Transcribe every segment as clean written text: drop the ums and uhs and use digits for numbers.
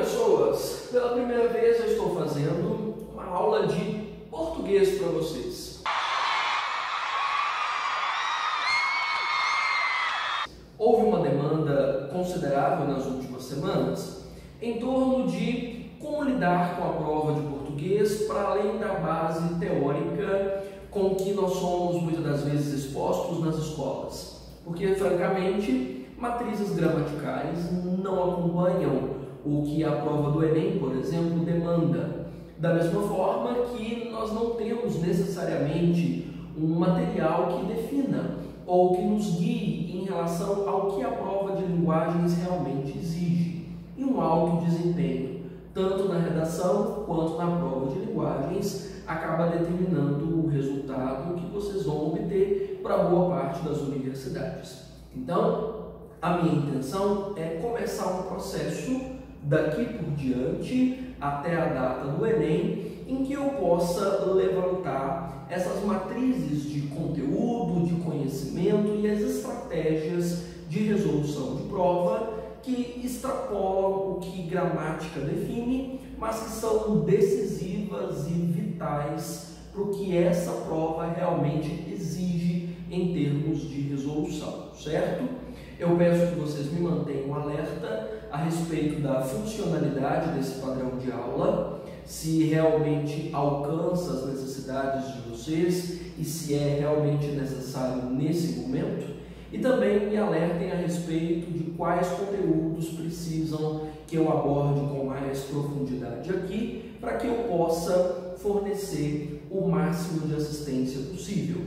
pessoas, pela primeira vez eu estou fazendo uma aula de português para vocês. Houve uma demanda considerável nas últimas semanas em torno de como lidar com a prova de português para além da base teórica com que nós somos muitas das vezes expostos nas escolas. Porque, francamente, matrizes gramaticais não acompanham o que a prova do Enem, por exemplo, demanda. Da mesma forma que nós não temos necessariamente um material que defina ou que nos guie em relação ao que a prova de linguagens realmente exige. E um alto desempenho, tanto na redação quanto na prova de linguagens, acaba determinando o resultado que vocês vão obter para boa parte das universidades. Então, a minha intenção é começar um processo daqui por diante até a data do Enem, em que eu possa levantar essas matrizes de conteúdo, de conhecimento e as estratégias de resolução de prova que extrapolam o que gramática define, mas que são decisivas e vitais para o que essa prova realmente exige em termos de resolução, certo? Eu peço que vocês me mantenham alerta a respeito da funcionalidade desse padrão de aula, se realmente alcança as necessidades de vocês e se é realmente necessário nesse momento. E também me alertem a respeito de quais conteúdos precisam que eu aborde com mais profundidade aqui, para que eu possa fornecer o máximo de assistência possível.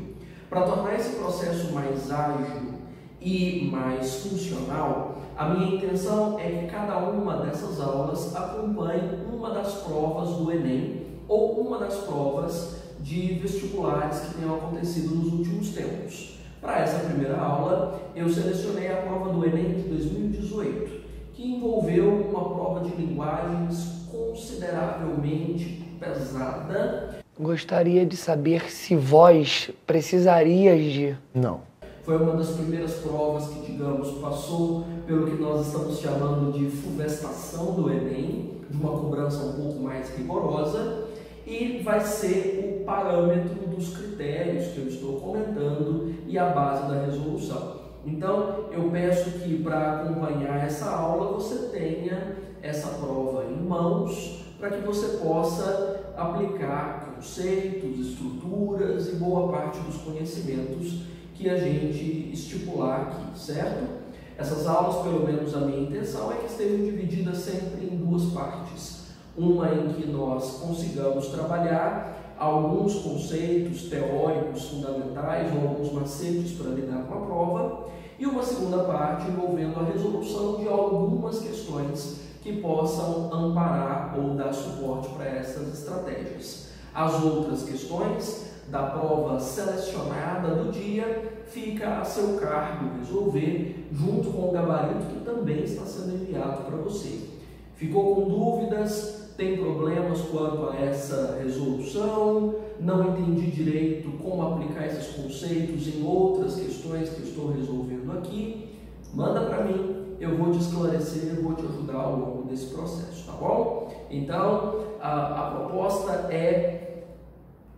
Para tornar esse processo mais ágil e mais funcional, a minha intenção é que cada uma dessas aulas acompanhe uma das provas do Enem ou uma das provas de vestibulares que tenham acontecido nos últimos tempos. Para essa primeira aula, eu selecionei a prova do Enem de 2018, que envolveu uma prova de linguagens consideravelmente pesada. Gostaria de saber se vós precisarias de... Não. Foi uma das primeiras provas que, digamos, passou pelo que nós estamos chamando de fulvestação do Enem, de uma cobrança um pouco mais rigorosa, e vai ser o parâmetro dos critérios que eu estou comentando e a base da resolução. Então, eu peço que para acompanhar essa aula você tenha essa prova em mãos, para que você possa aplicar conceitos, estruturas e boa parte dos conhecimentos que a gente estipular aqui, certo? Essas aulas, pelo menos a minha intenção, é que estejam divididas sempre em duas partes. Uma em que nós consigamos trabalhar alguns conceitos teóricos fundamentais ou alguns macetes para lidar com a prova, e uma segunda parte envolvendo a resolução de algumas questões que possam amparar ou dar suporte para essas estratégias. As outras questões da prova selecionada do dia fica a seu cargo resolver junto com o gabarito que também está sendo enviado para você. Ficou com dúvidas? Tem problemas quanto a essa resolução? Não entendi direito como aplicar esses conceitos em outras questões que eu estou resolvendo aqui? Manda para mim, eu vou te esclarecer e vou te ajudar ao longo desse processo, tá bom? Então, a proposta é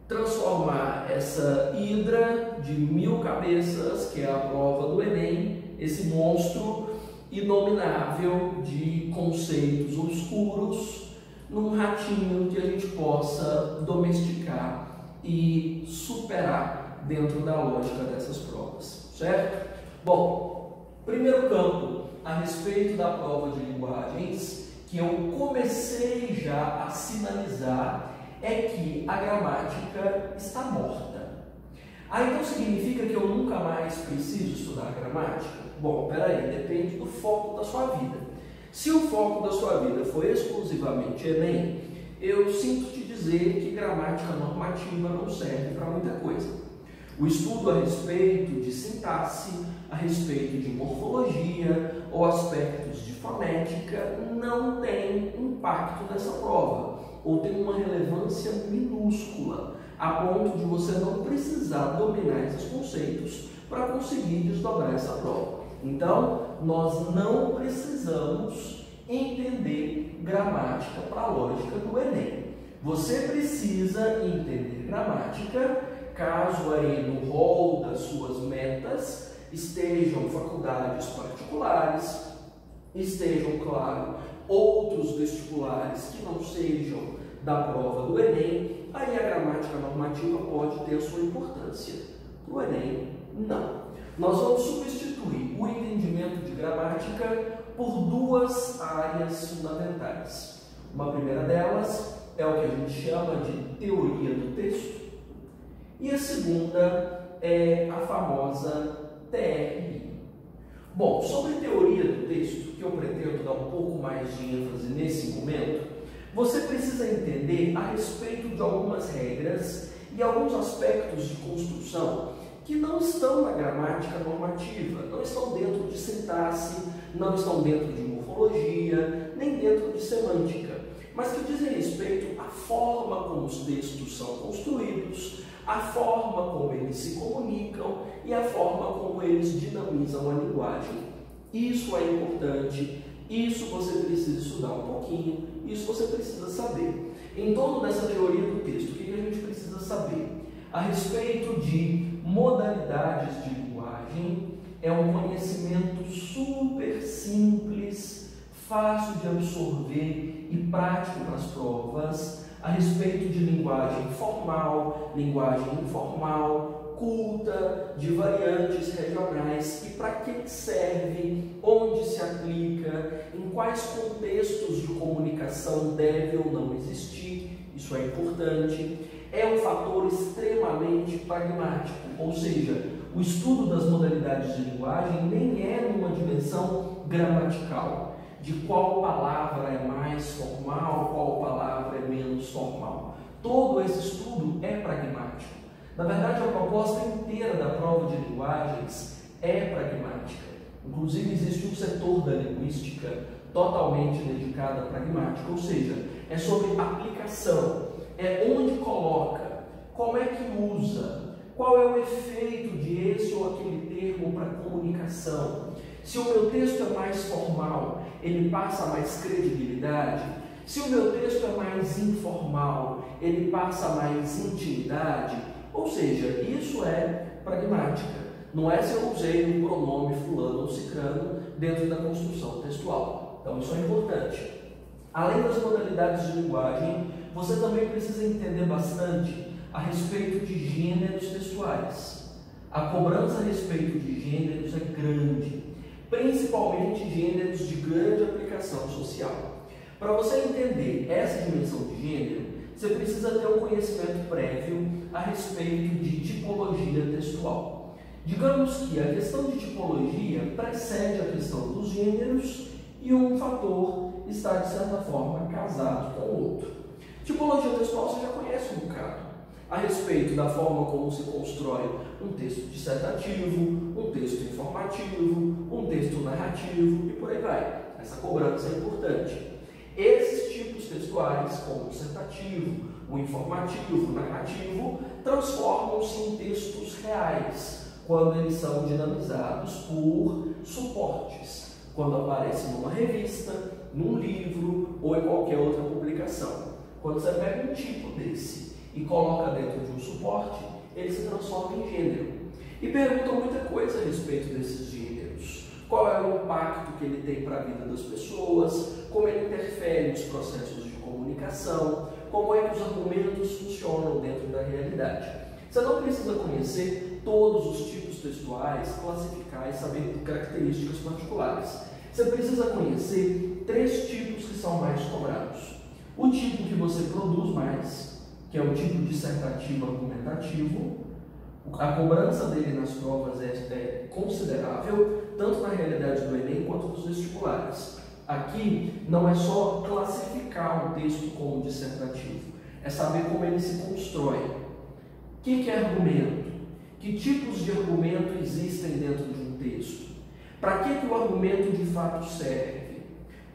transformar essa hidra de 1000 cabeças, que é a prova do Enem, esse monstro inominável de conceitos obscuros, num ratinho que a gente possa domesticar e superar dentro da lógica dessas provas, certo? Bom, primeiro campo a respeito da prova de linguagens que eu comecei já a sinalizar é que a gramática está morta. Então significa que eu nunca mais preciso estudar gramática? Bom, peraí, depende do foco da sua vida. Se o foco da sua vida for exclusivamente Enem, eu sinto te dizer que gramática normativa não serve para muita coisa. O estudo a respeito de sintaxe, a respeito de morfologia ou aspectos de fonética não tem impacto nessa prova, ou tem uma relevância minúscula, a ponto de você não precisar dominar esses conceitos para conseguir desdobrar essa prova. Então, nós não precisamos entender gramática para a lógica do Enem. Você precisa entender gramática caso aí no rol das suas metas estejam faculdades particulares, estejam, claro, outros vestibulares que não sejam da prova do Enem, aí a gramática normativa pode ter a sua importância. Para o Enem, não. Nós vamos substituir o entendimento de gramática por duas áreas fundamentais. Uma primeira delas é o que a gente chama de teoria do texto e a segunda é a famosa TRI. Bom, sobre teoria do texto, que eu pretendo dar um pouco mais de ênfase nesse momento, você precisa entender a respeito de algumas regras e alguns aspectos de construção que não estão na gramática normativa, não estão dentro de sintaxe, não estão dentro de morfologia, nem dentro de semântica, mas que dizem respeito à forma como os textos são construídos, a forma como eles se comunicam e a forma como eles dinamizam a linguagem. Isso é importante, isso você precisa estudar um pouquinho, isso você precisa saber. Em torno dessa teoria do texto, o que a gente precisa saber? A respeito de modalidades de linguagem, é um conhecimento super simples, fácil de absorver e prático para as provas, a respeito de linguagem formal, linguagem informal, culta, de variantes regionais e para que serve, onde se aplica, em quais contextos de comunicação deve ou não existir, isso é importante. É um fator extremamente pragmático, ou seja, o estudo das modalidades de linguagem nem é numa dimensão gramatical, de qual palavra é mais formal, qual palavra é menos formal. Todo esse estudo é pragmático. Na verdade, a proposta inteira da prova de linguagens é pragmática. Inclusive, existe um setor da linguística totalmente dedicado à pragmática, ou seja, é sobre aplicação, é onde coloca, como é que usa, qual é o efeito de esse ou aquele termo para comunicação. Se o meu texto é mais formal, ele passa mais credibilidade. Se o meu texto é mais informal, ele passa mais intimidade. Ou seja, isso é pragmática. Não é se eu usei o pronome fulano ou cicrano dentro da construção textual. Então isso é importante. Além das modalidades de linguagem, você também precisa entender bastante a respeito de gêneros textuais. A cobrança a respeito de gêneros é grande, principalmente gêneros de grande aplicação social. Para você entender essa dimensão de gênero, você precisa ter um conhecimento prévio a respeito de tipologia textual. Digamos que a questão de tipologia precede a questão dos gêneros e um fator está, de certa forma, casado com o outro. Tipologia textual você já conhece um bocado, a respeito da forma como se constrói um texto dissertativo, um texto informativo, um texto narrativo e por aí vai. Essa cobrança é importante. Esses tipos textuais, como o dissertativo, o informativo, o narrativo, transformam-se em textos reais quando eles são dinamizados por suportes, quando aparecem numa revista, num livro ou em qualquer outra publicação. Quando você pega um tipo desse e coloca dentro de um suporte, ele se transforma em gênero. E perguntam muita coisa a respeito desses gêneros. Qual é o impacto que ele tem para a vida das pessoas, como ele interfere nos processos de comunicação, como é que os argumentos funcionam dentro da realidade. Você não precisa conhecer todos os tipos textuais, classificar e saber características particulares. Você precisa conhecer 3 tipos que são mais cobrados. O tipo que você produz mais, que é o tipo dissertativo argumentativo. A cobrança dele nas provas é considerável, tanto na realidade do Enem quanto nos vestibulares. Aqui não é só classificar um texto como dissertativo, é saber como ele se constrói. O que é argumento? Que tipos de argumento existem dentro de um texto? Para que o argumento de fato serve?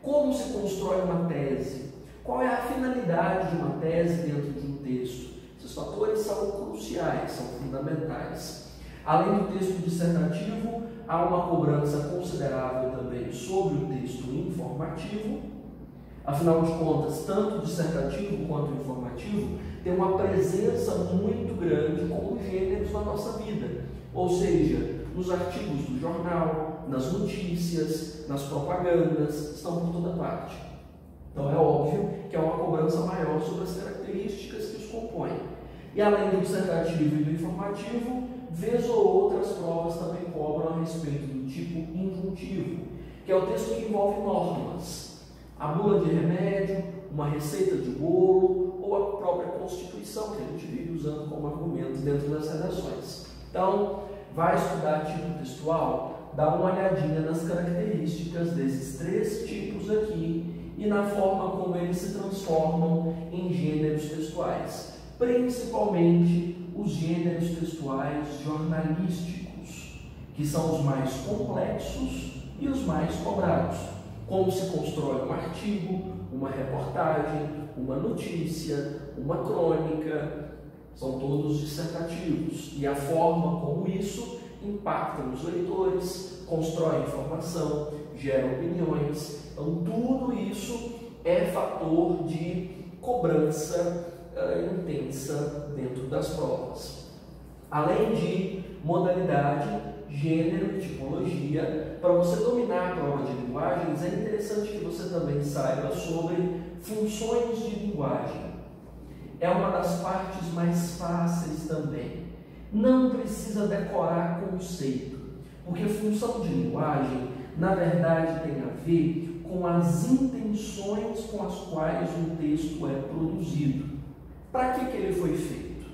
Como se constrói uma tese? Qual é a finalidade de uma tese dentro de um texto? Esses fatores são cruciais, são fundamentais. Além do texto dissertativo, há uma cobrança considerável também sobre o texto informativo. Afinal de contas, tanto o dissertativo quanto o informativo tem uma presença muito grande como gêneros na nossa vida. Ou seja, nos artigos do jornal, nas notícias, nas propagandas, estão por toda parte. Então é óbvio que há uma cobrança maior sobre as características que os compõem. E além do dissertativo e do informativo, vez ou outra as provas também cobram a respeito do tipo injuntivo, que é o texto que envolve normas, a bula de remédio, uma receita de bolo ou a própria Constituição, que a gente vive usando como argumento dentro das redações. Então, vai estudar tipo textual, dá uma olhadinha nas características desses 3 tipos aqui e na forma como eles se transformam em gêneros textuais, principalmente os gêneros textuais jornalísticos, que são os mais complexos e os mais cobrados. Como se constrói um artigo, uma reportagem, uma notícia, uma crônica, são todos dissertativos. E a forma como isso impacta nos leitores, constrói informação, gera opiniões. Então, tudo isso é fator de cobrança intensa dentro das provas. Além de modalidade, gênero e tipologia, para você dominar a prova de linguagens, é interessante que você também saiba sobre funções de linguagem. É uma das partes mais fáceis também. Não precisa decorar conceito, porque função de linguagem, na verdade, tem a ver com as intenções com as quais um texto é produzido. Para que ele foi feito?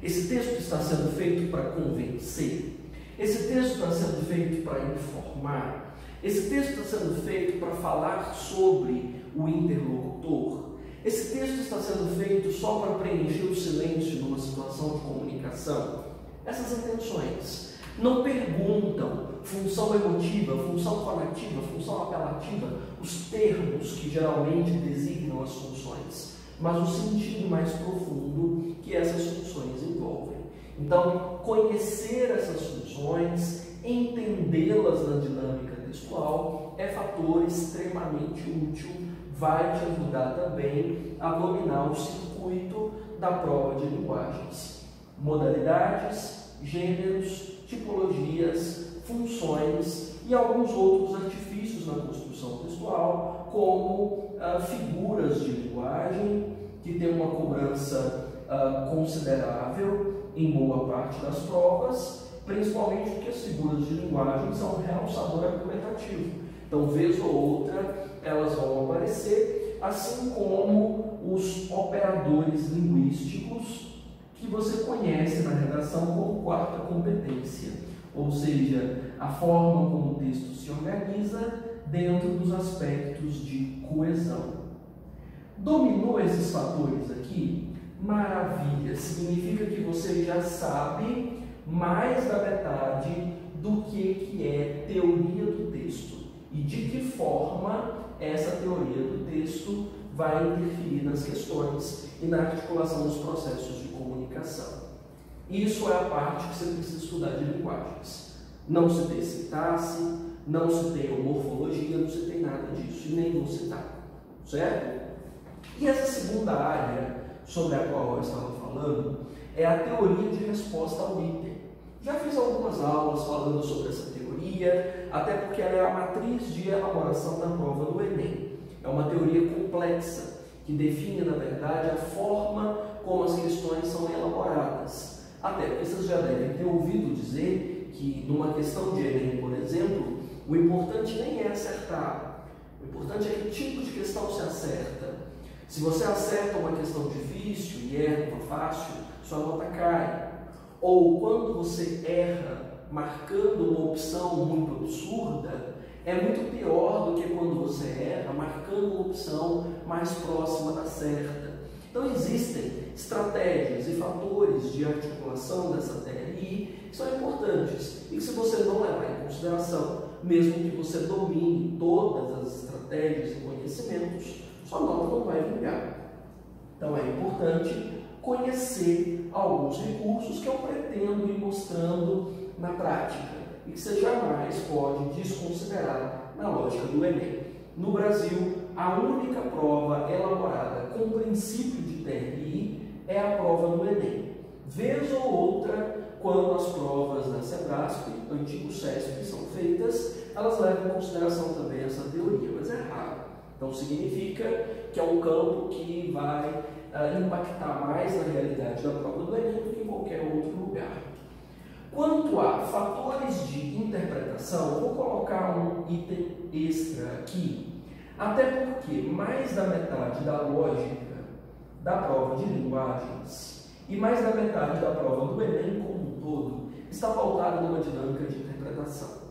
Esse texto está sendo feito para convencer? Esse texto está sendo feito para informar? Esse texto está sendo feito para falar sobre o interlocutor? Esse texto está sendo feito só para preencher o silêncio numa situação de comunicação? Essas intenções não perguntam função emotiva, função fonativa, função apelativa, os termos que geralmente designam as funções, mas o sentido mais profundo que essas funções envolvem. Então, conhecer essas funções, entendê-las na dinâmica textual, é fator extremamente útil, vai te ajudar também a dominar o circuito da prova de linguagens. Modalidades, gêneros, tipologias, funções e alguns outros artifícios na construção textual, como figuras de linguagem, que tem uma cobrança considerável em boa parte das provas, principalmente porque as figuras de linguagem são um realçador argumentativo. Então, vez ou outra, elas vão aparecer, assim como os operadores linguísticos que você conhece na redação como 4ª competência, ou seja, a forma como o texto se organiza dentro dos aspectos de coesão. Dominou esses fatores aqui? Maravilha! Significa que você já sabe mais da metade do que é teoria do texto e de que forma essa teoria do texto vai interferir nas questões e na articulação dos processos de comunicação. Isso é a parte que você precisa estudar de linguagens. Não se tem sintaxe, não se tem morfologia, não se tem nada disso, e nem vou citar, certo? E essa segunda área sobre a qual eu estava falando é a teoria de resposta ao item. Já fiz algumas aulas falando sobre essa teoria, até porque ela é a matriz de elaboração da prova do Enem. É uma teoria complexa, que define, na verdade, a forma como as questões são elaboradas. Até porque vocês já devem ter ouvido dizer que, numa questão de Enem, por exemplo, o importante nem é acertar. O importante é que tipo de questão se acerta. Se você acerta uma questão difícil e erra uma fácil, sua nota cai. Ou quando você erra marcando uma opção muito absurda, é muito pior do que quando você erra marcando uma opção mais próxima da certa. Então existem estratégias e fatores de articulação dessa TRI que são importantes e que, se você não levar em consideração, mesmo que você domine todas as estratégias e conhecimentos, sua nota não vai vingar. Então é importante conhecer alguns recursos que eu pretendo ir mostrando na prática. e que você jamais pode desconsiderar na lógica do Enem. No Brasil, a única prova elaborada com princípio de TRI é a prova do Enem. Vez ou outra, quando as provas da SEBRASP, antigo SESP, são feitas, elas levam em consideração também essa teoria, mas é raro. Então significa que é um campo que vai impactar mais na realidade da prova do Enem do que em qualquer outro lugar. Quanto a fatores de interpretação, vou colocar um item extra aqui, até porque mais da metade da lógica da prova de linguagens e mais da metade da prova do Enem como um todo está pautada numa dinâmica de interpretação.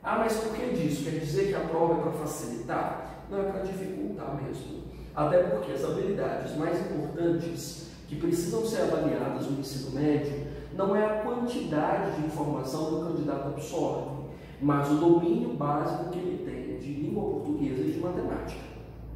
Ah, mas por que disso? Quer dizer que a prova é para facilitar? Não, é para dificultar mesmo. Até porque as habilidades mais importantes que precisam ser avaliadas no ensino médio não é a quantidade de informação que o candidato absorve, mas o domínio básico que ele tem de língua portuguesa e de matemática.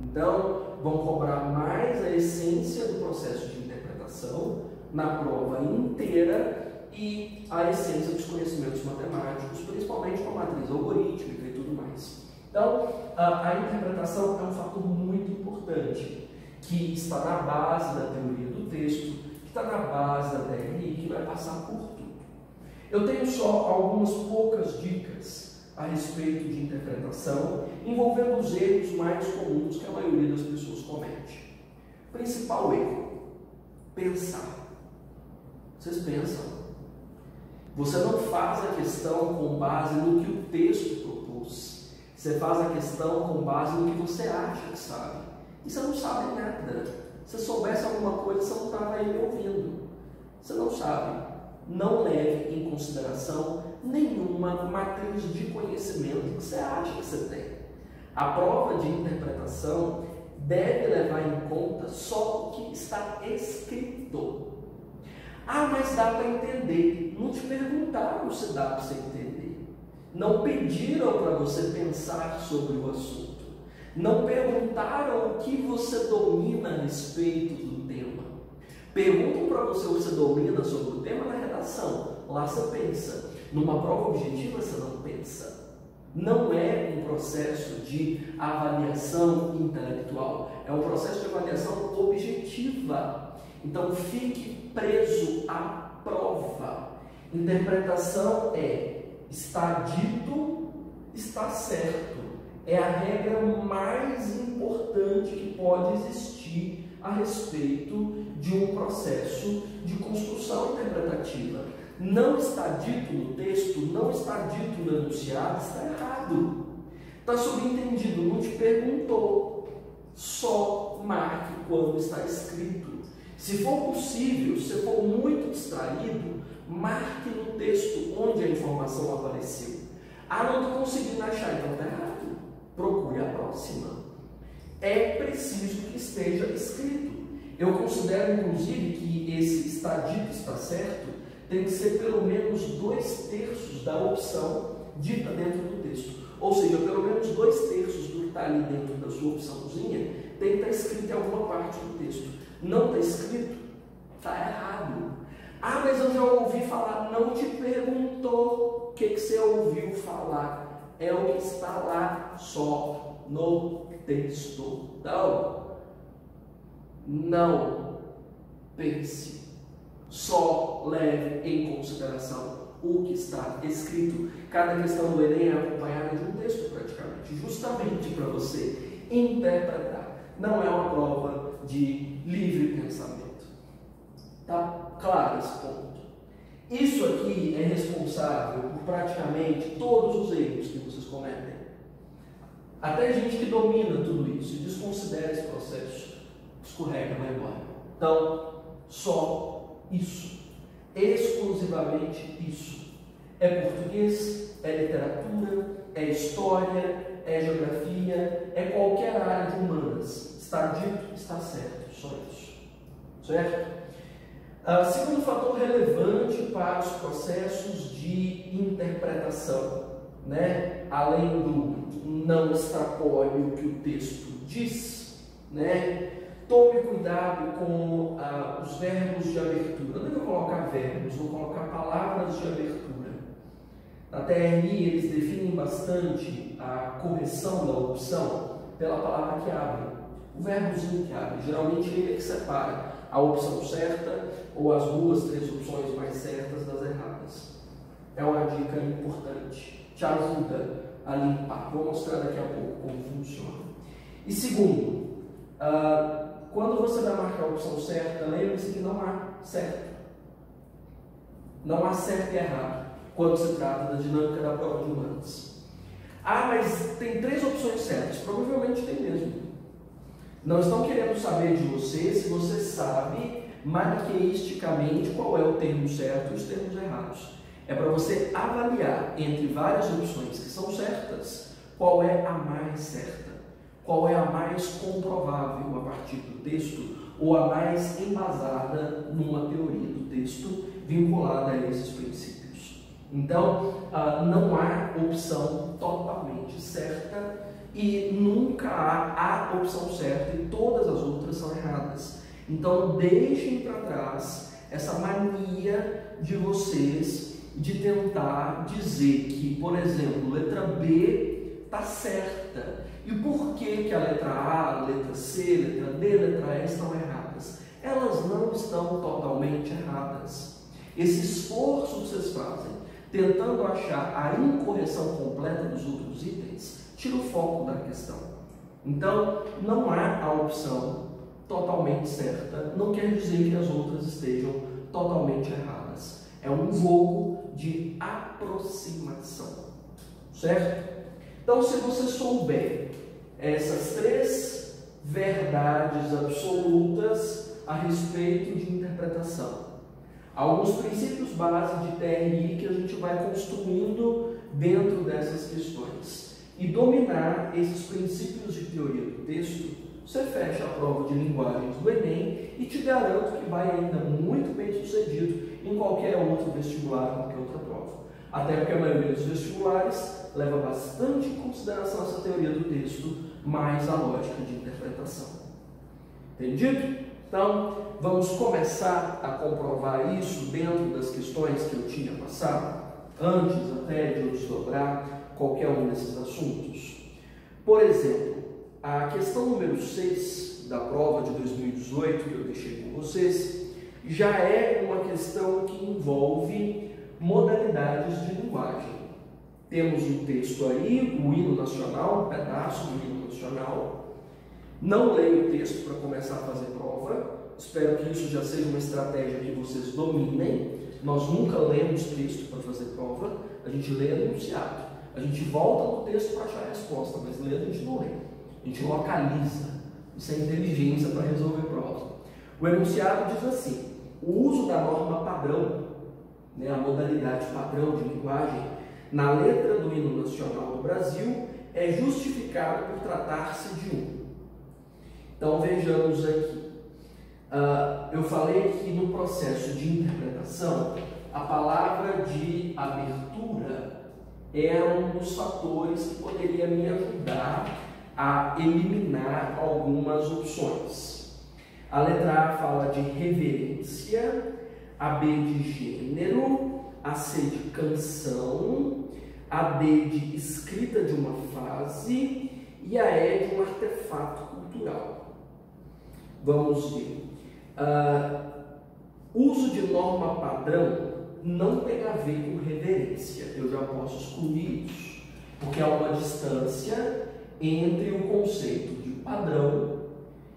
Então, vão cobrar mais a essência do processo de interpretação na prova inteira e a essência dos conhecimentos matemáticos, principalmente com a matriz algorítmica e tudo mais. Então, a interpretação é um fator muito importante, que está na base da teoria do texto, que está na base da TRI, que vai passar por tudo. Eu tenho só algumas poucas dicas a respeito de interpretação, envolvendo os erros mais comuns que a maioria das pessoas comete. Principal erro: pensar. Vocês pensam? Você não faz a questão com base no que o texto propôs. Você faz a questão com base no que você acha que sabe. E você não sabe nada. Se soubesse alguma coisa, você não estava aí me ouvindo. Você não sabe. Não leve em consideração nenhuma matriz de conhecimento que você acha que você tem. A prova de interpretação deve levar em conta só o que está escrito. Ah, mas dá para entender. Não te perguntaram se dá para você entender. Não pediram para você pensar sobre o assunto. Não perguntaram o que você domina a respeito do tema. Perguntam para você o que você domina sobre o tema na redação. Lá você pensa. Numa prova objetiva você não pensa. Não é um processo de avaliação intelectual. É um processo de avaliação objetiva. Então fique preso à prova. Interpretação está dito, está certo. É a regra mais importante que pode existir a respeito de um processo de construção interpretativa. Não está dito no texto, não está dito no enunciado, está errado. Está subentendido, não te perguntou. Só marque quando está escrito. Se for possível, se for muito distraído, marque no texto onde a informação apareceu. Ah, não estou conseguindo achar, então está errado. Procure a próxima. É preciso que esteja escrito. Eu considero, inclusive, que esse está dito, está certo, tem que ser pelo menos 2/3 da opção dita dentro do texto. Ou seja, pelo menos 2/3 do que está ali dentro da sua opçãozinha tem que estar escrito em alguma parte do texto. Não está escrito, está errado. Ah, mas eu já ouvi falar. Não te perguntou o que você ouviu falar. É o que está lá só no texto. Então, não pense. Só leve em consideração o que está escrito. Cada questão do Enem é acompanhada de um texto, praticamente, justamente para você interpretar. Não é uma prova de livre pensamento. Tá claro esse ponto? Isso aqui é responsável por praticamente todos os erros que vocês cometem. Até gente que domina tudo isso e desconsidera esse processo, escorrega, vai embora. Então, só isso. Exclusivamente isso. É português, é literatura, é história, é geografia, é qualquer área de humanas. Está dito, está certo. Só isso. Certo? Segundo fator relevante para os processos de interpretação, né? Além do não extrapole o que o texto diz, né? Tome cuidado com os verbos de abertura. Não é que eu colocar verbos, vou colocar palavras de abertura. Na TRI eles definem bastante a correção da opção pela palavra que abre, o verbozinho que abre. Geralmente ele é que separa a opção certa ou as duas, três opções mais certas das erradas. É uma dica importante, te ajuda a limpar. Vou mostrar daqui a pouco como funciona. E segundo, quando você vai marcar a opção certa, lembre-se que não há certo. Não há certo e errado quando se trata da dinâmica da prova de humanas. Ah, mas tem três opções certas. Provavelmente tem mesmo. Não estão querendo saber de você se você sabe maniqueisticamente qual é o termo certo e os termos errados. É para você avaliar entre várias opções que são certas, qual é a mais certa, qual é a mais comprovável a partir do texto ou a mais embasada numa teoria do texto vinculada a esses princípios. Então, não há opção totalmente certa e nunca há a opção certa e todas as outras são erradas. Então, deixem para trás essa mania de vocês de tentar dizer que, por exemplo, letra B está certa. E por que a letra A, letra C, letra D, letra E estão erradas? Elas não estão totalmente erradas. Esse esforço que vocês fazem, tentando achar a incorreção completa dos outros itens, tira o foco da questão. Então, não há a opção totalmente certa, não quer dizer que as outras estejam totalmente erradas. É um jogo de aproximação, certo? Então, se você souber essas três verdades absolutas a respeito de interpretação, alguns princípios básicos de TRI que a gente vai construindo dentro dessas questões e dominar esses princípios de teoria do texto, você fecha a prova de linguagens do Enem e te garanto que vai ainda muito bem sucedido em qualquer outro vestibular, qualquer outra prova. Até porque a maioria dos vestibulares leva bastante em consideração essa teoria do texto, mais a lógica de interpretação. Entendido? Então, vamos começar a comprovar isso dentro das questões que eu tinha passado, antes até de eu desdobrar qualquer um desses assuntos. Por exemplo, a questão número 6 da prova de 2018, que eu deixei com vocês, já é uma questão que envolve modalidades de linguagem. Temos um texto aí, o hino nacional, um pedaço do hino nacional. Não leio o texto para começar a fazer prova. Espero que isso já seja uma estratégia que vocês dominem. Nós nunca lemos texto para fazer prova, a gente lê enunciado. A gente volta no texto para achar a resposta, mas ler a gente não lê. A gente localiza. Isso é inteligência para resolver prova. O enunciado diz assim: o uso da norma padrão, a modalidade padrão de linguagem, na letra do hino nacional do Brasil é justificado por tratar-se de um. Então vejamos aqui. Eu falei que no processo de interpretação, a palavra de abertura era um dos fatores que poderia me ajudar a eliminar algumas opções. A letra A fala de reverência, a B de gênero, a C de canção, a D de escrita de uma frase e a E de um artefato cultural. Vamos ver. Uso de norma padrão não tem a ver com reverência. Eu já posso excluir isso, porque há uma distância entre o conceito de padrão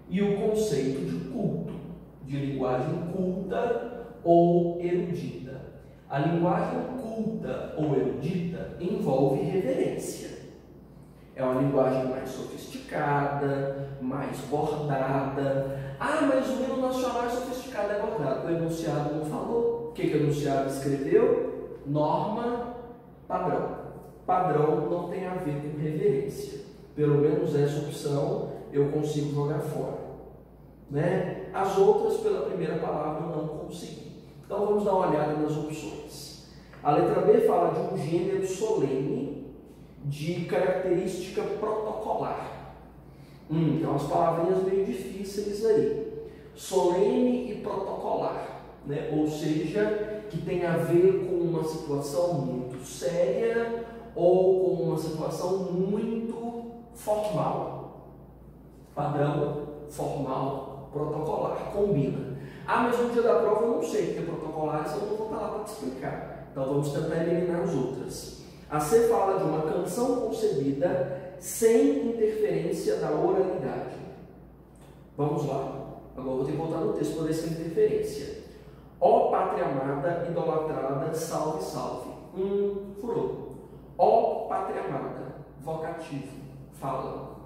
e o conceito de culto, de linguagem culta ou erudita. A linguagem culta ou erudita envolve reverência. É uma linguagem mais sofisticada, mais bordada. Ah, mas o hino nacional é sofisticado, é bordado. O enunciado não falou. O que o enunciado escreveu? Norma padrão. Padrão não tem a ver com reverência. Pelo menos essa opção eu consigo jogar fora. As outras, pela primeira palavra, eu não consegui. Então vamos dar uma olhada nas opções. A letra B fala de um gênero solene de característica protocolar. Tem umas palavrinhas meio difíceis aí. Solene e protocolar. né? Ou seja, que tem a ver com uma situação muito séria ou com uma situação muito formal. Padrão, formal, protocolar, combina. Ah, mas no dia da prova eu não sei, porque protocolares eu não vou estar lá para te explicar. Então vamos tentar eliminar as outras. A C fala de uma canção concebida sem interferência da oralidade. Vamos lá. Agora vou ter que voltar no texto para ver se tem interferência. Ó pátria amada, idolatrada, salve, salve. Furou. Ó pátria amada, vocativo, fala.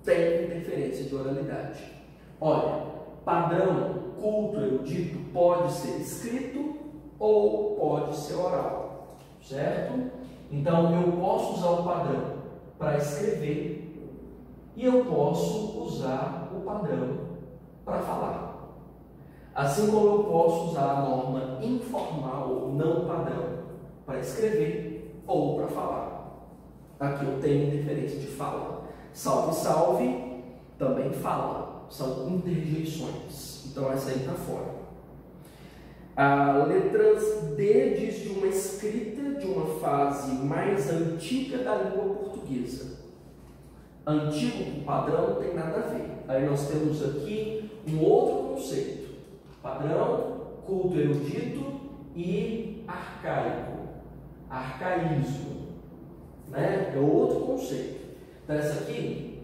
Tem interferência de oralidade. Olha, padrão, culto, erudito, pode ser escrito ou pode ser oral, certo? Então, eu posso usar o padrão para escrever e eu posso usar o padrão para falar. Assim como eu posso usar a norma informal ou não padrão para escrever ou para falar. Aqui eu tenho interferência de fala. Salve, salve, também fala. São interjeições. Então essa aí está fora. A letra D diz de uma escrita de uma fase mais antiga da língua portuguesa. Antigo com padrão não tem nada a ver. Aí nós temos aqui um outro conceito. Padrão, culto erudito e arcaico. Arcaísmo. Né? É outro conceito. Então essa aqui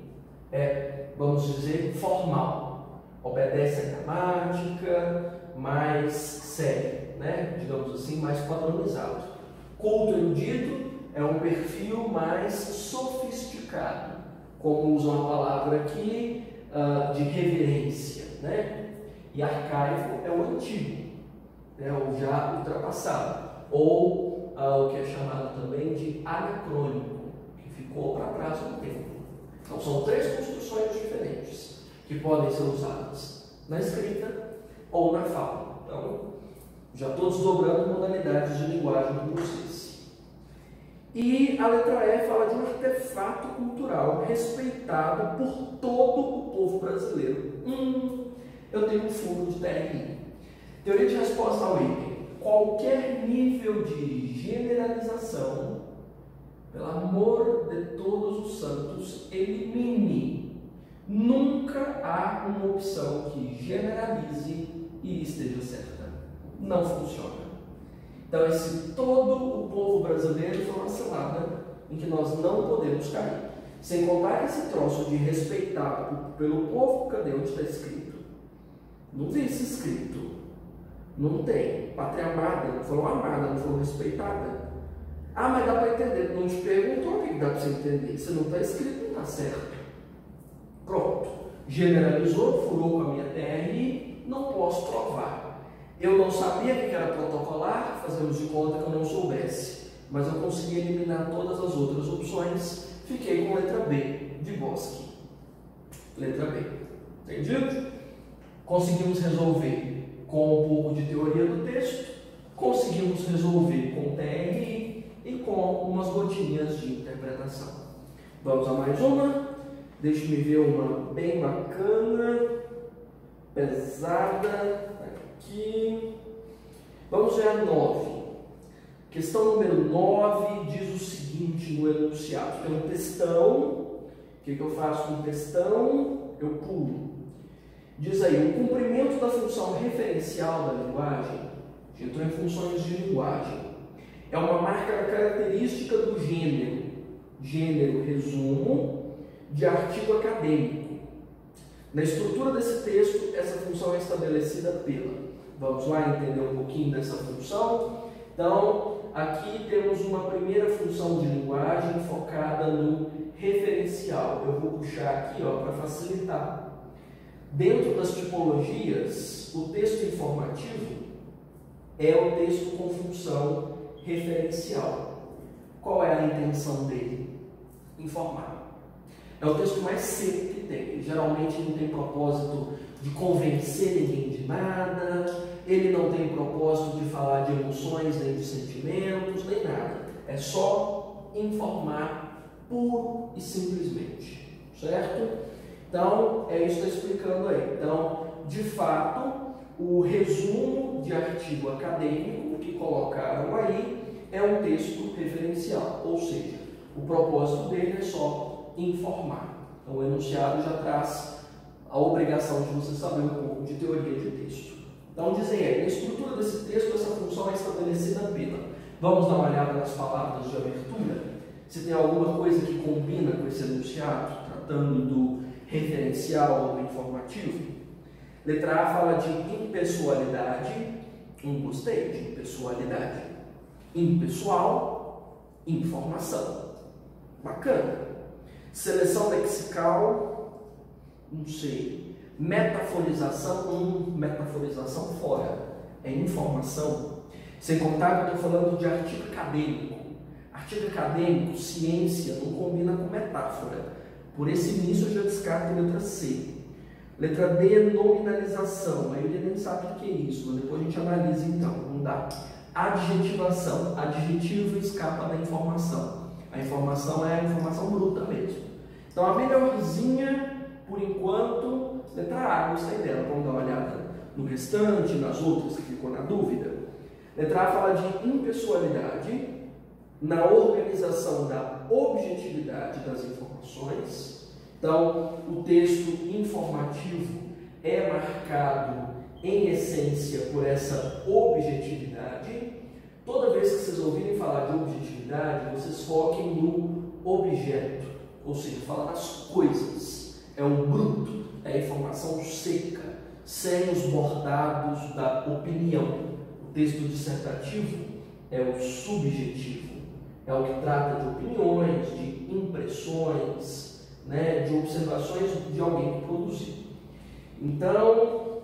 é, vamos dizer, formal. Obedece à gramática, mais sério, né? Digamos assim, mais padronizado. Culto erudito é um perfil mais sofisticado, como usam a palavra aqui, de reverência, né? E arcaico é o antigo, né? O já ultrapassado, ou o que é chamado também de anacrônico, que ficou para trás no tempo. Então são três construções diferentes que podem ser usadas na escrita ou na fala. Então, já estou desdobrando modalidades de linguagem com vocês. E a letra E fala de um artefato cultural respeitado por todo o povo brasileiro. Eu tenho um fundo de TRI. Teoria de resposta ao item. Qualquer nível de generalização, pelo amor de todos os santos, elimine. Nunca há uma opção que generalize e esteja certa. Não funciona. Então, esse todo o povo brasileiro foi uma cilada em que nós não podemos cair. Sem contar esse troço de respeitar pelo povo, cadê onde está escrito? Não vi isso escrito. Não tem. Pátria amada, não falou amada, não falou respeitada. Ah, mas dá para entender. Não te perguntou o que dá para você entender. Se não está escrito, não está certo. Pronto. Generalizou, furou com a minha TRI, não posso provar. Eu não sabia que era protocolar, fazemos de conta que eu não soubesse. Mas eu consegui eliminar todas as outras opções. Fiquei com letra B, de Bosque. Letra B. Entendido? Conseguimos resolver com um pouco de teoria do texto, conseguimos resolver com TRI e com umas gotinhas de interpretação. Vamos a mais uma? Deixa-me ver uma bem bacana, pesada, aqui. Vamos ver a 9. Questão número 9 diz o seguinte no enunciado. Tem um textão. O que eu faço com o textão? Eu pulo. Diz aí, o cumprimento da função referencial da linguagem, que entrou em funções de linguagem, é uma marca característica do gênero, resumo, de artigo acadêmico. Na estrutura desse texto, essa função é estabelecida pela. Vamos lá entender um pouquinho dessa função? Então, aqui temos uma primeira função de linguagem focada no referencial. Eu vou puxar aqui para facilitar. Dentro das tipologias, o texto informativo é o texto com função referencial. Qual é a intenção dele? Informar. É o texto mais seco que tem. Ele geralmente não tem propósito de convencer ninguém de nada, ele não tem propósito de falar de emoções, nem de sentimentos, nem nada. É só informar puro e simplesmente. Certo? Então, é isso que está explicando aí. Então, de fato, O resumo de artigo acadêmico que colocaram aí é um texto referencial, ou seja, o propósito dele é só informar. Então, o enunciado já traz a obrigação de você saber um pouco de teoria de texto. Então, dizem aí, na estrutura desse texto, essa função é estabelecida pela. Vamos dar uma olhada nas palavras de abertura? Se tem alguma coisa que combina com esse enunciado, tratando do referencial ou do informativo. Letra A fala de impessoalidade, gostei de impessoalidade. Impessoal, informação. Bacana. Seleção lexical, não sei. Metaforização, metaforização fora. É informação. Sem contar que eu estou falando de artigo acadêmico. Artigo acadêmico, ciência, não combina com metáfora. Por esse início eu já descarto a letra C. Letra D, nominalização. A maioria nem sabe o que é isso, mas depois a gente analisa então. Não dá. Adjetivação. Adjetivo escapa da informação. A informação é a informação bruta mesmo. Então a melhorzinha, por enquanto, letra A, gostei dela. Vamos dar uma olhada no restante, nas outras que ficou na dúvida. Letra A fala de impessoalidade na organização da objetividade das informações. Então, o texto informativo é marcado, em essência, por essa objetividade. Toda vez que vocês ouvirem falar de objetividade, vocês foquem no objeto, ou seja, fala das coisas. É o bruto, é a informação seca, sem os bordados da opinião. O texto dissertativo é o subjetivo, é o que trata de opiniões, de impressões, de observações de alguém que produziu. Então,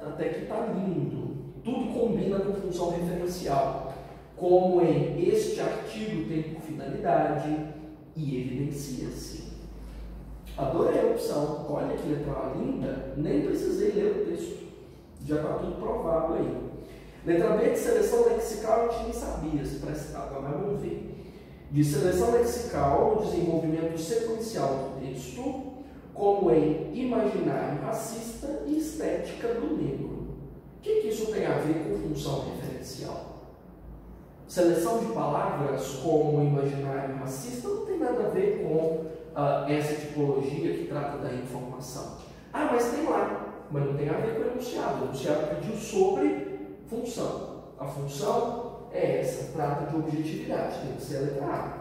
até que está lindo. Tudo combina com função referencial, como em este artigo tem por finalidade e evidencia-se. Adorei a opção. Olha que letra linda. Nem precisei ler o texto. Já está tudo provado aí. Letra B, de seleção lexical, a gente nem sabia se prestava, mas vamos ver. De seleção lexical no desenvolvimento sequencial do texto, como em imaginário racista e estética do negro. O que isso tem a ver com função referencial? Seleção de palavras como imaginário racista não tem nada a ver com essa tipologia que trata da informação. Ah, mas tem lá, mas não tem a ver com o enunciado. O enunciado pediu sobre função. A função é essa, trata de objetividade, tem que ser a letra A.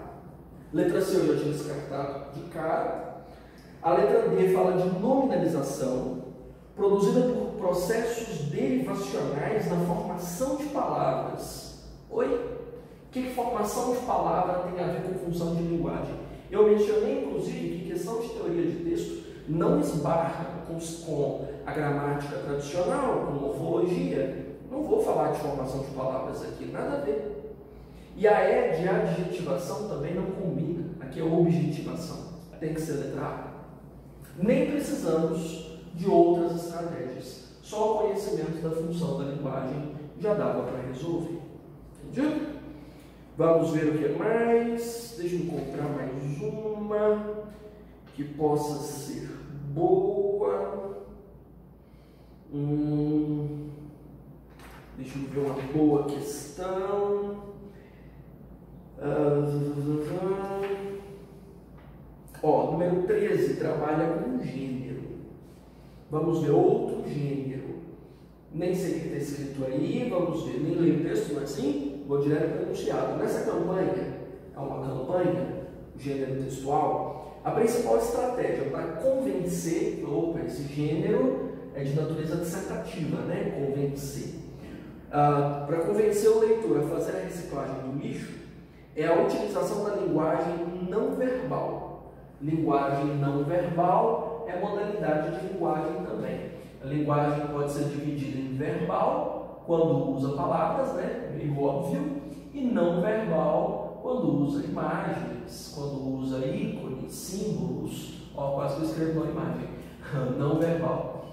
Letra C eu já tinha descartado de cara. A letra D fala de nominalização, produzida por processos derivacionais na formação de palavras. Oi? O que formação de palavra tem a ver com função de linguagem? Eu mencionei, inclusive, que questão de teoria de texto não esbarra com a gramática tradicional, com morfologia. Não vou falar de formação de palavras aqui, nada a ver. E a E de adjetivação também não combina. Aqui é objetivação. Tem que ser letra A. Nem precisamos de outras estratégias. Só o conhecimento da função da linguagem já dava para resolver. Entendido? Vamos ver o que mais. Deixa eu encontrar mais uma que possa ser boa. Deixa eu ver uma boa questão. Número 13, trabalha com gênero. Vamos ver outro gênero. Nem sei o que está escrito aí, vamos ver. Nem leio o texto, mas sim, vou direto para o enunciado. Nessa campanha, é uma campanha, gênero textual, a principal estratégia para convencer, esse gênero é de natureza dissertativa, convencer. Para convencer o leitor a fazer a reciclagem do lixo, é a utilização da linguagem não verbal. Linguagem não verbal é modalidade de linguagem também. A linguagem pode ser dividida em verbal, quando usa palavras, meio óbvio, e não verbal, quando usa imagens, quando usa ícones, símbolos. Quase que eu escrevo uma imagem. Não verbal.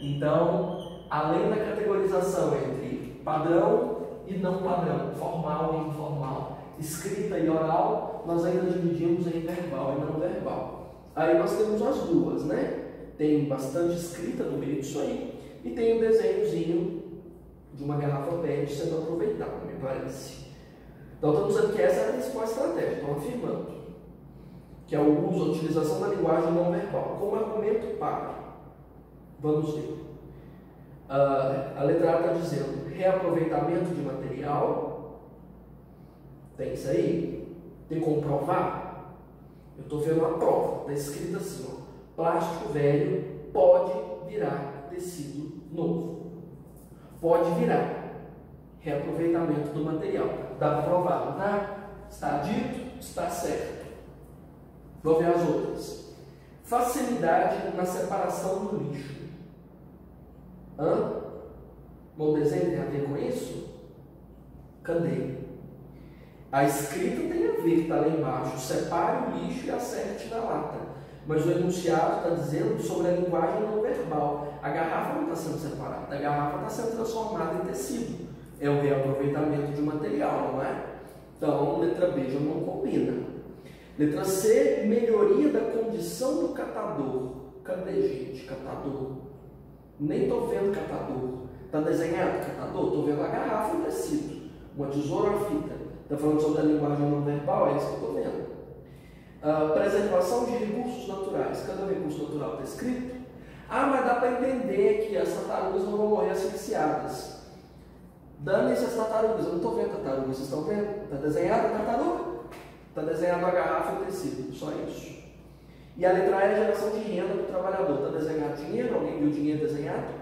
Então, além da categorização entre padrão e não padrão, formal e informal, escrita e oral, nós ainda dividimos em verbal e não verbal. Aí nós temos as duas, Tem bastante escrita no meio disso aí, e tem um desenhozinho de uma garrafa PET sendo aproveitada, me parece. Então estamos dizendo que essa é a principal estratégia, estão afirmando que é o uso, a utilização da linguagem não verbal como argumento para. Vamos ver. A letra A está dizendo reaproveitamento de material. Tem isso aí? Tem como provar? Eu estou vendo a prova, está escrito assim, ó, plástico velho pode virar tecido novo. Pode virar. Reaproveitamento do material. Dá para provar, não dá? Está dito? Está certo. Vamos ver as outras. Facilidade na separação do lixo. O desenho tem a ver com isso? Cadê? A escrita tem a ver, que está lá embaixo. Separe o lixo e acerte na lata. Mas o enunciado está dizendo sobre a linguagem não verbal. A garrafa não está sendo separada, a garrafa está sendo transformada em tecido. É o reaproveitamento de material, não é? Então, letra B já não combina. Letra C, melhoria da condição do catador. Cadê, gente, catador? Nem estou vendo catador. Está desenhado catador? Estou vendo a garrafa em tecido. Uma tesoura ou fita. Está falando sobre a linguagem não verbal? É isso que eu estou vendo. Preservação de recursos naturais. Cadê o recurso natural? Está escrito? Mas dá para entender que as tartarugas não vão morrer asfixiadas. Dane-se as tartarugas. Eu não estou vendo tartarugas. Vocês estão vendo? Está desenhado a tartaruga? Está desenhado a garrafa em tecido. Só isso. E a letra A é a geração de renda do trabalhador. Está desenhado dinheiro? Alguém viu dinheiro desenhado?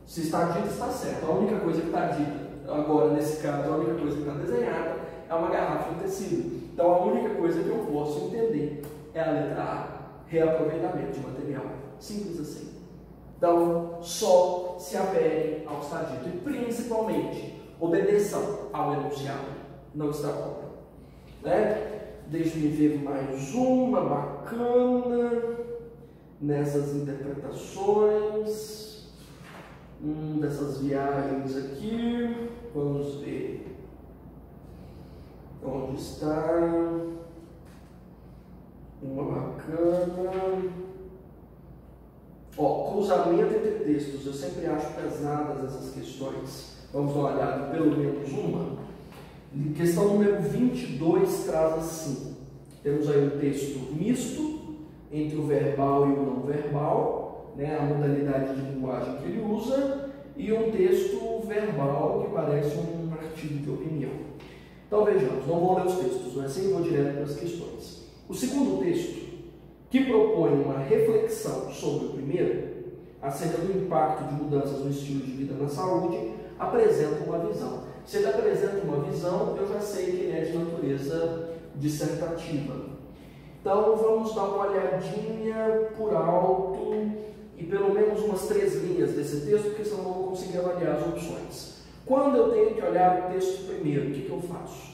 Se está dito, está certo. A única coisa que está dita agora, nesse caso, a única coisa que está desenhada é uma garrafa em tecido. Então, a única coisa que eu posso entender é a letra A, reaproveitamento de material. Simples assim. Então, só se apegue ao que está dito e, principalmente, obedeçam ao enunciado. Não extrapolem. Né? Deixe-me ver mais uma bacana nessas interpretações. Dessas viagens aqui. Vamos ver. Onde está? Uma bacana. Cruzamento entre textos. Eu sempre acho pesadas essas questões. Vamos dar uma olhada pelo menos uma. Questão número 22 traz assim. Temos aí um texto misto entre o verbal e o não verbal, né, a modalidade de linguagem que ele usa, e um texto verbal que parece um artigo de opinião. Então vejamos, não vou ler os textos, não é assim? Vou direto para as questões. O segundo texto, que propõe uma reflexão sobre o primeiro, acerca do impacto de mudanças no estilo de vida na saúde, apresenta uma visão. Se ele apresenta uma visão, eu já sei que ele é de natureza dissertativa. Então vamos dar uma olhadinha por alto e pelo menos umas 3 linhas desse texto, porque senão não vou conseguir avaliar as opções. Quando eu tenho que olhar o texto primeiro, o que eu faço?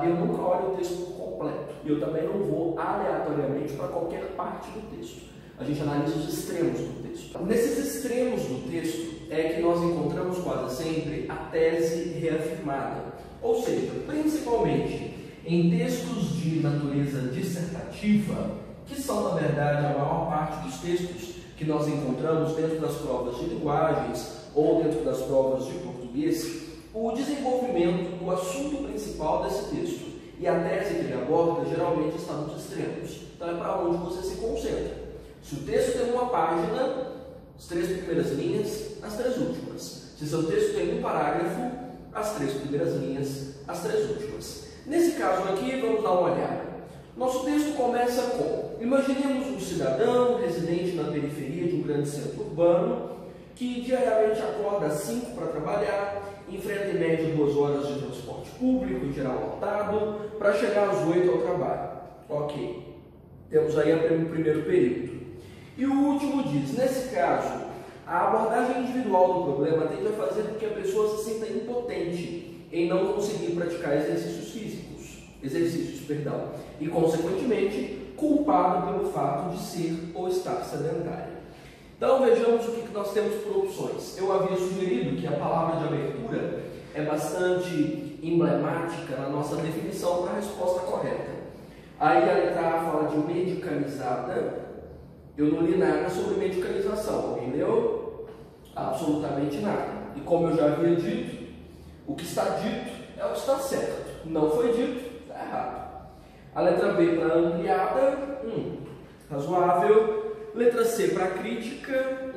Eu nunca olho o texto por completo. E eu também não vou aleatoriamente para qualquer parte do texto. A gente analisa os extremos do texto. Nesses extremos do texto é que nós encontramos quase sempre a tese reafirmada. Ou seja, principalmente em textos de natureza dissertativa, que são, na verdade, a maior parte dos textos que nós encontramos dentro das provas de linguagens ou dentro das provas de português, o desenvolvimento do assunto principal desse texto e a tese que ele aborda geralmente está nos extremos. Então é para onde você se concentra. Se o texto tem uma página, as 3 primeiras linhas, as 3 últimas. Se seu texto tem um parágrafo, as 3 primeiras linhas, as 3 últimas. Nesse caso aqui, vamos dar uma olhada. Nosso texto começa com: imaginemos um cidadão residente na periferia de um grande centro urbano que diariamente acorda às 5 para trabalhar, enfrenta em média 2 horas de transporte público, em geral lotado, para chegar às 8 ao trabalho. Ok, temos aí o primeiro período. E o último diz: nesse caso, a abordagem individual do problema tende a fazer com que a pessoa se sinta impotente em não conseguir praticar exercícios, e consequentemente culpado pelo fato de ser ou estar sedentário. Então vejamos o que nós temos por opções. Eu havia sugerido que a palavra de abertura é bastante emblemática na nossa definição para a resposta correta. Aí a letra A fala de medicalizada. Eu não li nada sobre medicalização. Alguém leu? Absolutamente nada. E como eu já havia dito, o que está dito é o que está certo. Não foi dito, está errado. A letra B para ampliada, razoável. Letra C para crítica,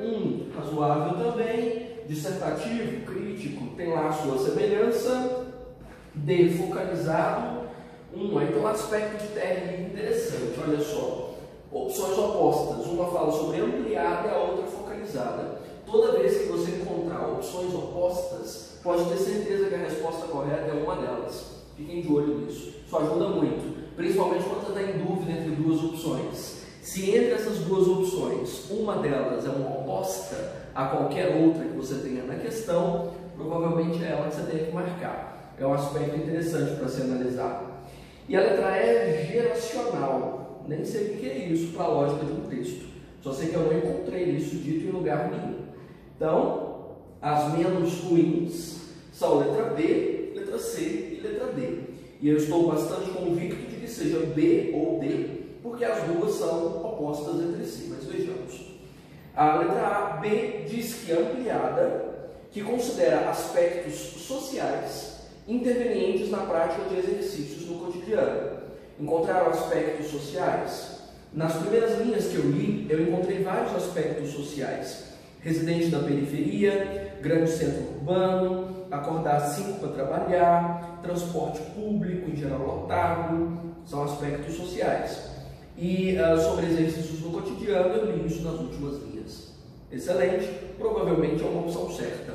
razoável também. Dissertativo, crítico, tem lá a sua semelhança. D, focalizado, aí tem um aspecto de TRI interessante, olha só. Opções opostas, uma fala sobre ampliada e a outra focalizada. Toda vez que você encontrar opções opostas, pode ter certeza que a resposta correta é uma delas. Fiquem de olho nisso. Isso ajuda muito, principalmente quando você está em dúvida entre duas opções. Se entre essas duas opções, uma delas é uma oposta a qualquer outra que você tenha na questão, provavelmente é ela que você tem que marcar. É um aspecto interessante para se analisar. E a letra E é geracional. Nem sei o que é isso para a lógica de um texto. Só sei que eu não encontrei isso dito em lugar nenhum. Então, as menos ruins são letra B, letra C e letra D. E eu estou bastante convicto de que seja B ou D, porque as duas são opostas entre si. Mas vejamos. A letra A, B, diz que ampliada, que considera aspectos sociais intervenientes na prática de exercícios no cotidiano. Encontraram aspectos sociais? Nas primeiras linhas que eu li, eu encontrei vários aspectos sociais. Residente da periferia, grande centro urbano, acordar às 5 para trabalhar, transporte público, em geral lotado, são aspectos sociais. E sobre exercícios no cotidiano, eu li isso nas últimas linhas. Excelente, provavelmente é uma opção certa.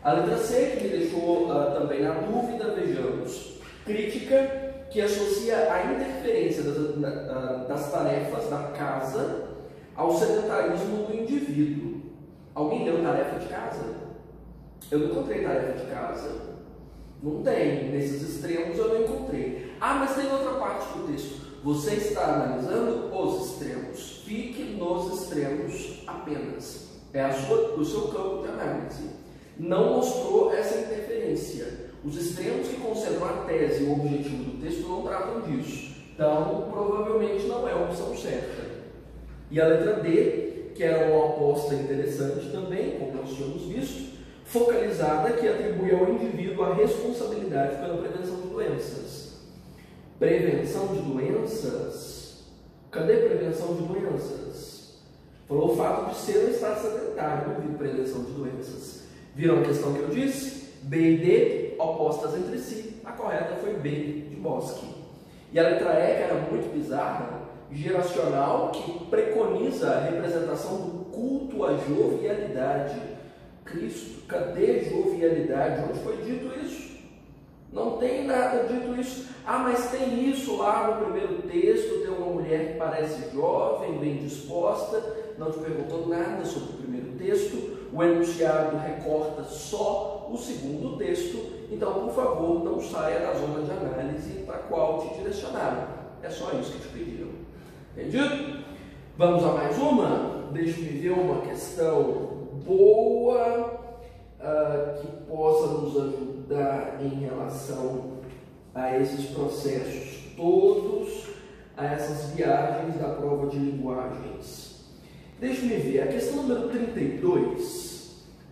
A letra C, que me deixou também na dúvida, vejamos. Crítica, que associa a interferência das tarefas da casa ao sedentarismo do indivíduo. Alguém deu tarefa de casa? Eu não encontrei tarefa de casa. Não tem. Nesses extremos eu não encontrei. Ah, mas tem outra parte do texto. Você está analisando os extremos. Fique nos extremos apenas. É o seu campo de análise. Não mostrou essa interferência. Os extremos que concentram a tese e o objetivo do texto não tratam disso. Então, provavelmente não é a opção certa. E a letra D, que era uma aposta interessante também, como nós tínhamos visto, focalizada, que atribui ao indivíduo a responsabilidade pela prevenção de doenças. Prevenção de doenças? Cadê prevenção de doenças? Falou o fato de ser um estado sedentário, não vi prevenção de doenças. Viram a questão que eu disse? B e D, opostas entre si. A correta foi B, de Bosque. E a letra E, que era muito bizarra, geracional, que preconiza a representação do culto à jovialidade. Cristo, cadê jovialidade? Onde foi dito isso? Não tem nada dito isso. Ah, mas tem isso lá no primeiro texto, tem uma mulher que parece jovem, bem disposta, não te perguntou nada sobre o primeiro texto, o enunciado recorta só o segundo texto, então, por favor, não saia da zona de análise para a qual te direcionaram. É só isso que te pediram. Entendido? Vamos a mais uma? Deixa-me ver uma questão boa que possa nos ajudar em relação a esses processos todos, a essas viagens da prova de linguagens. Deixa-me ver, a questão número 32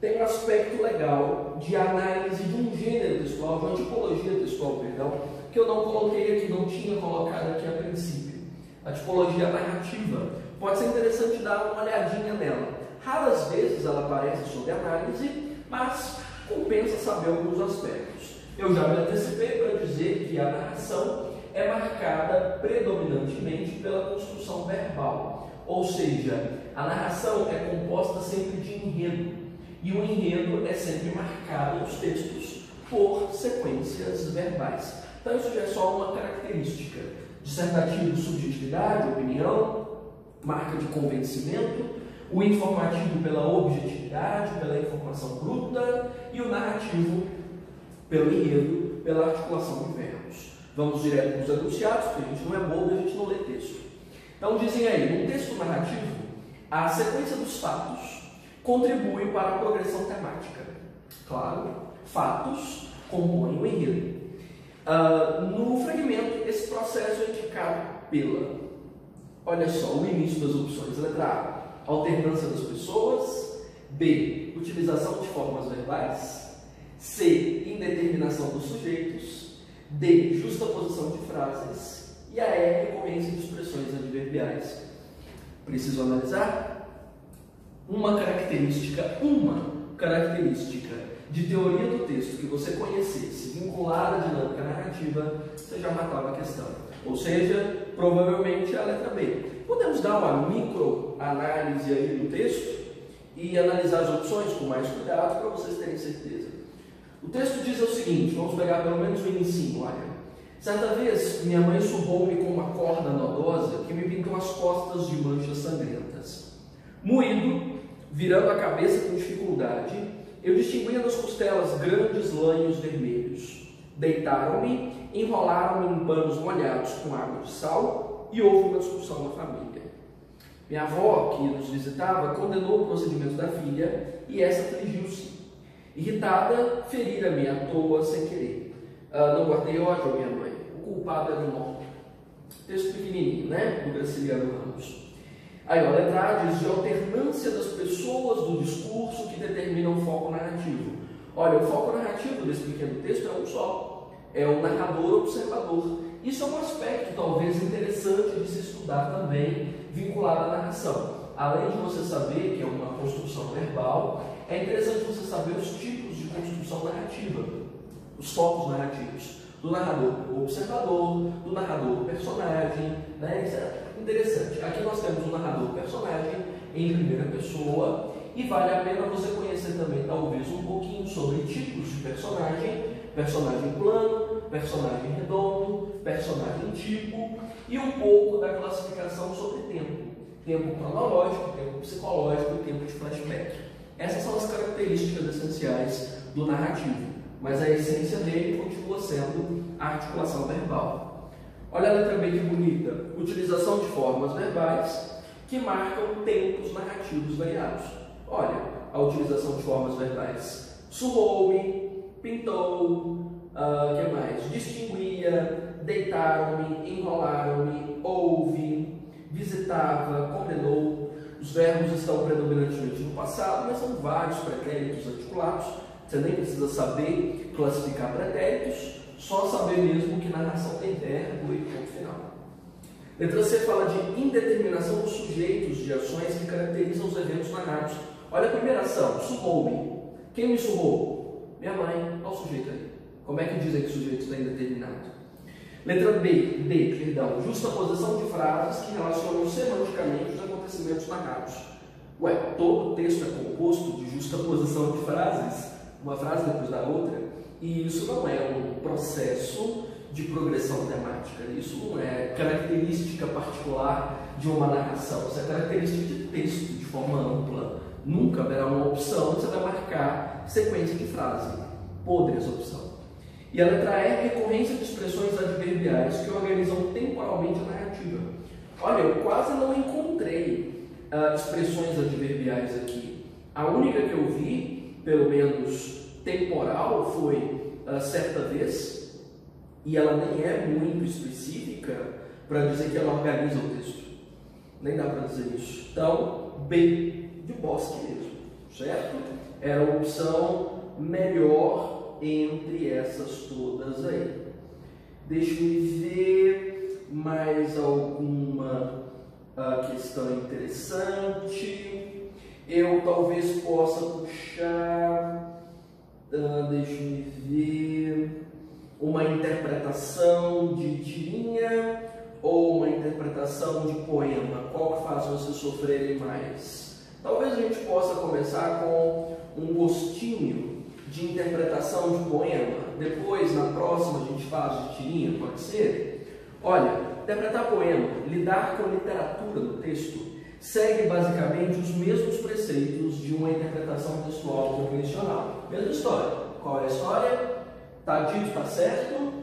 tem um aspecto legal de análise de um gênero textual, de uma tipologia textual, perdão, que eu não coloquei aqui, não tinha colocado aqui a princípio. A tipologia narrativa. Pode ser interessante dar uma olhadinha nela. Raras vezes ela aparece sob análise, mas compensa saber alguns aspectos. Eu já me antecipei para dizer que a narração é marcada predominantemente pela construção verbal, ou seja, a narração é composta sempre de enredo, e o enredo é sempre marcado nos textos por sequências verbais. Então isso já é só uma característica. Dissertativo, subjetividade, opinião, marca de convencimento, o informativo pela objetividade, pela informação bruta, e o narrativo pelo enredo, pela articulação de verbos. Vamos direto para os enunciados, porque a gente não é bobo, a gente não lê texto. Então dizem aí, no texto narrativo, a sequência dos fatos contribui para a progressão temática. Claro, fatos compõem o enredo. No fragmento, esse processo é indicado pela, olha só, o início das opções. Letra A, alternância das pessoas. B. Utilização de formas verbais. C. Indeterminação dos sujeitos. D. Justaposição de frases. E a E. Recorrência de expressões adverbiais. Preciso analisar? Uma característica de teoria do texto que você conhecesse, vinculada à dinâmica narrativa, você já matava a questão. Ou seja, provavelmente a letra B. Podemos dar uma microanálise aí do texto e analisar as opções com mais cuidado para vocês terem certeza. O texto diz o seguinte, vamos pegar pelo menos o inicinho, olha. Certa vez, minha mãe surrou-me com uma corda nodosa que me pintou as costas de manchas sangrentas. Moído, virando a cabeça com dificuldade, eu distinguia nas costelas grandes lanhos vermelhos. Deitaram-me, enrolaram-me em panos molhados com água de sal e houve uma discussão na família. Minha avó, que nos visitava, condenou o procedimento da filha e essa afligiu-se. Irritada, ferira-me à toa sem querer. Não guardei ódio à minha mãe. O culpado era o nó. Texto pequenininho, né? Do Graciliano Ramos. Aí, ó, letra A diz de alternância das pessoas do discurso que determinam o foco narrativo. Olha, o foco narrativo desse pequeno texto é um só. É o narrador-observador. Isso é um aspecto, talvez, interessante de se estudar também, vinculado à narração. Além de você saber que é uma construção verbal, é interessante você saber os tipos de construção narrativa, os focos narrativos. Do narrador-observador, do narrador-personagem, né? Isso é interessante. Aqui nós temos um narrador-personagem em primeira pessoa e vale a pena você conhecer também, talvez, um pouquinho sobre tipos de personagem, personagem plano, personagem redondo, personagem tipo e um pouco da classificação sobre tempo. Tempo cronológico, tempo psicológico e tempo de flashback. Essas são as características essenciais do narrativo. Mas a essência dele continua sendo a articulação verbal. Olha a letra B que bonita. Utilização de formas verbais que marcam tempos narrativos variados. Olha, a utilização de formas verbais. Surrou-me, pintou, que mais? Distinguia, deitaram-me, enrolaram-me, houve, visitava, condenou. Os verbos estão predominantemente no passado, mas são vários pretéritos articulados. Você nem precisa saber classificar pretéritos, só saber mesmo que narração tem verbo e ponto final. Letra C fala de indeterminação dos sujeitos de ações que caracterizam os eventos narrados. Olha a primeira ação, surrou-me. Quem me surrou? Minha mãe. Olha o sujeito aí. Como é que dizem que o sujeito está indeterminado? Letra B, justaposição de frases que relacionam semanticamente os acontecimentos narrados. Ué, todo o texto é composto de justaposição de frases, uma frase depois da outra, e isso não é um processo de progressão temática, isso não é característica particular de uma narração, isso é característica de texto de forma ampla. Nunca haverá uma opção, você vai marcar sequência de frase, podre essa opção. E a letra E, recorrência de expressões adverbiais que organizam temporalmente a narrativa. Olha, eu quase não encontrei expressões adverbiais aqui. A única que eu vi, pelo menos temporal, foi certa vez, e ela nem é muito específica para dizer que ela organiza o texto. Nem dá para dizer isso. Então, B de Bosque mesmo, certo? Era a opção melhor entre essas todas aí. Deixa-me ver mais alguma questão interessante. Eu talvez possa puxar, deixa-me ver, uma interpretação de tirinha ou uma interpretação de poema. Qual que faz você sofrerem mais? Talvez a gente possa começar com um gostinho de interpretação de poema. Depois, na próxima, a gente faz de tirinha, pode ser? Olha, interpretar poema, lidar com literatura no texto, segue basicamente os mesmos preceitos de uma interpretação textual convencional. Mesma história. Qual é a história? Está dito, está certo,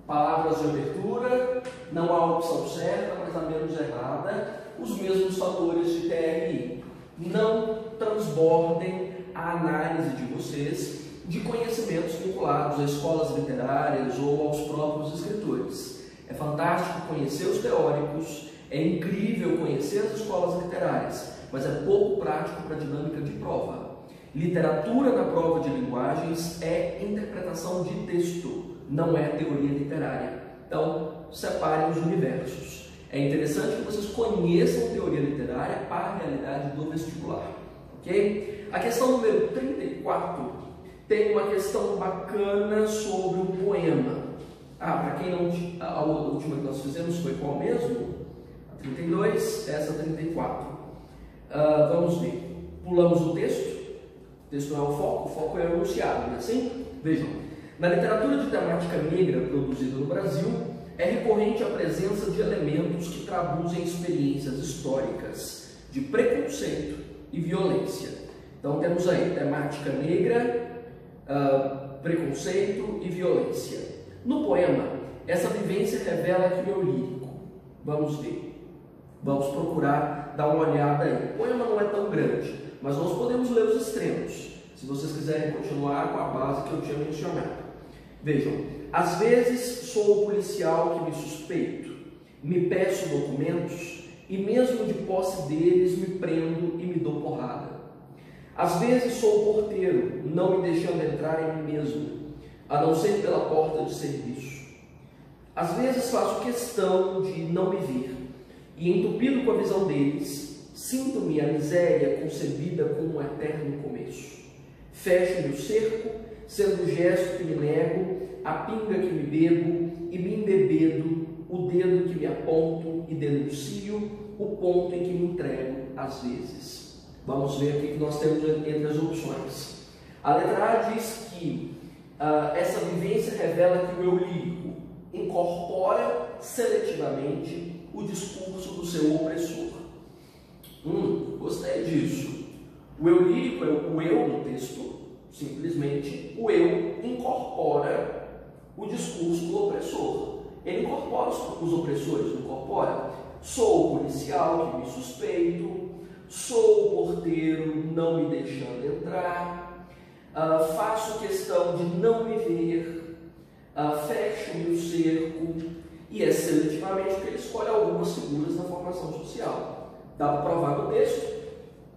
palavras de abertura, não há opção certa, mas a menos errada, os mesmos fatores de TRI. Não transbordem a análise de vocês de conhecimentos vinculados a escolas literárias ou aos próprios escritores. É fantástico conhecer os teóricos, é incrível conhecer as escolas literárias, mas é pouco prático para a dinâmica de prova. Literatura na prova de linguagens é interpretação de texto, não é teoria literária. Então, separem os universos. É interessante que vocês conheçam teoria literária para a realidade do vestibular. Ok? A questão número 34 tem uma questão bacana sobre um poema. Para quem não... A última que nós fizemos foi qual mesmo? A 32, essa 34. Vamos ver. Pulamos o texto. O texto não é o foco é o enunciado, não é assim? Vejam. Na literatura de temática negra produzida no Brasil, é recorrente a presença de elementos que traduzem experiências históricas de preconceito e violência. Então temos aí temática negra, preconceito e violência. No poema, essa vivência revela que o eu lírico. Vamos ver. Vamos procurar dar uma olhada aí. O poema não é tão grande, mas nós podemos ler os extremos, se vocês quiserem continuar com a base que eu tinha mencionado. Vejam, às vezes sou o policial que me suspeito, me peço documentos e mesmo de posse deles me prendo e me dou porrada. Às vezes sou o porteiro, não me deixando entrar em mim mesmo, a não ser pela porta de serviço. Às vezes faço questão de não me ver e, entupido com a visão deles, sinto-me a miséria concebida como um eterno começo. Fecho-me o cerco, sendo o gesto que me nego, a pinga que me bebo e me embebedo, o dedo que me aponto e denuncio, o ponto em que me entrego às vezes. Vamos ver o que nós temos entre as opções. A letra A diz que essa vivência revela que o eu lírico incorpora seletivamente o discurso do seu opressor. Gostei disso. O eu lírico é o eu no texto, simplesmente o eu incorpora o discurso do opressor. Ele incorpora os opressores, não incorpora? Sou o policial que me suspeito, sou o porteiro não me deixando entrar, faço questão de não me ver, fecho-me o cerco, e é seletivamente porque ele escolhe algumas figuras na formação social. Dá para provar no texto?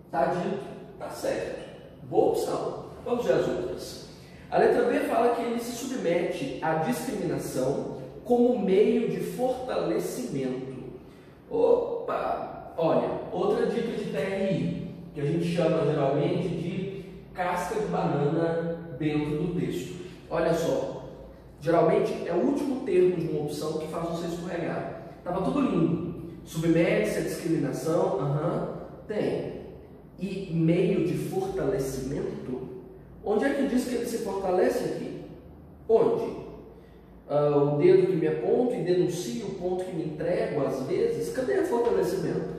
Está dito, está certo. Boa opção. Vamos ver as outras. A letra B fala que ele se submete à discriminação como meio de fortalecimento. Opa! Olha, outra dica de TRI, que a gente chama geralmente de casca de banana dentro do texto. Olha só, geralmente é o último termo de uma opção que faz você escorregar. Estava tudo lindo. Submete-se à discriminação, tem. E meio de fortalecimento? Onde é que diz que ele se fortalece aqui? Onde? O dedo que me aponto e denuncio o ponto que me entrego às vezes. Cadê o fortalecimento?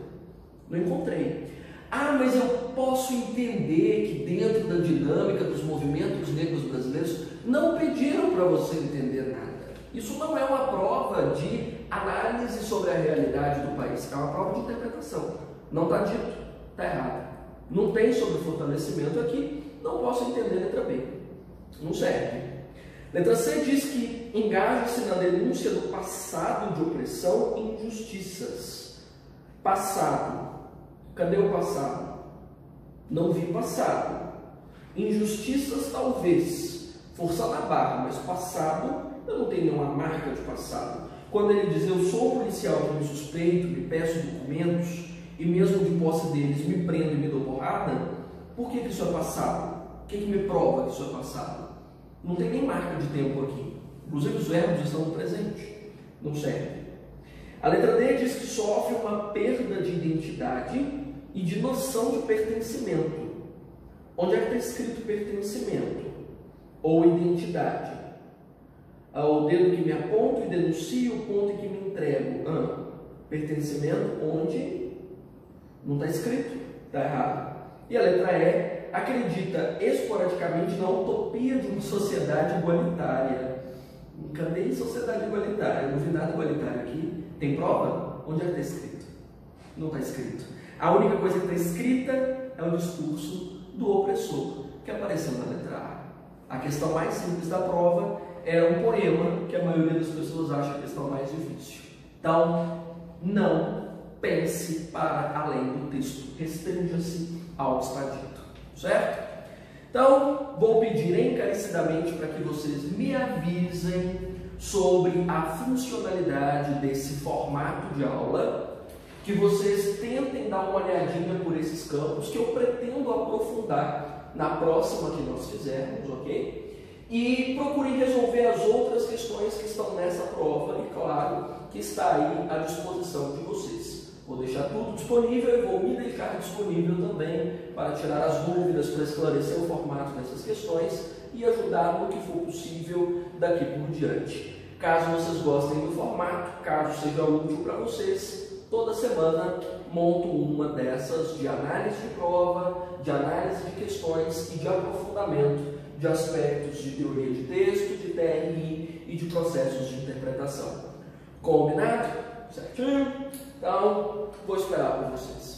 Não encontrei. Mas eu posso entender que dentro da dinâmica dos movimentos negros brasileiros não pediram para você entender nada. Isso não é uma prova de análise sobre a realidade do país, é uma prova de interpretação. Não está dito, está errado. Não tem sobre fortalecimento aqui, não posso entender letra B. Não serve. Letra C diz que engaja-se na denúncia do passado de opressão e injustiças. Passado. Cadê o passado? Não vi passado. Injustiças talvez. Forçar na barra, mas passado, eu não tenho nenhuma marca de passado. Quando ele diz, eu sou policial que me suspeito, me peço documentos, e mesmo de posse deles me prendo e me dou porrada, por que isso é passado? O que me prova que isso é passado? Não tem nem marca de tempo aqui. Inclusive os verbos estão no presente. Não serve. A letra D diz que sofre uma perda de identidade e de noção de pertencimento. Onde é que está escrito pertencimento? Ou identidade? O dedo que me aponto e denuncio, o ponto em que me entrego. Pertencimento, onde? Não está escrito, está errado. E a letra E acredita esporadicamente na utopia de uma sociedade igualitária. Cadê sociedade igualitária? Não vi nada igualitário aqui. Tem prova? Onde é que está escrito? Não está escrito. A única coisa que está escrita é o discurso do opressor, que apareceu na letra A. A questão mais simples da prova era um poema, que a maioria das pessoas acha a questão mais difícil. Então, não pense para além do texto. Restrinja-se ao que está dito. Certo? Então, vou pedir encarecidamente para que vocês me avisem sobre a funcionalidade desse formato de aula, que vocês tentem dar uma olhadinha por esses campos que eu pretendo aprofundar na próxima que nós fizermos, ok? E procurem resolver as outras questões que estão nessa prova e, claro, que está aí à disposição de vocês. Vou deixar tudo disponível e vou me deixar disponível também para tirar as dúvidas, para esclarecer o formato dessas questões e ajudar no que for possível daqui por diante. Caso vocês gostem do formato, caso seja útil para vocês, toda semana monto uma dessas de análise de prova, de análise de questões e de aprofundamento de aspectos de teoria de texto, de TRI e de processos de interpretação. Combinado? Certinho? Então, vou esperar por vocês.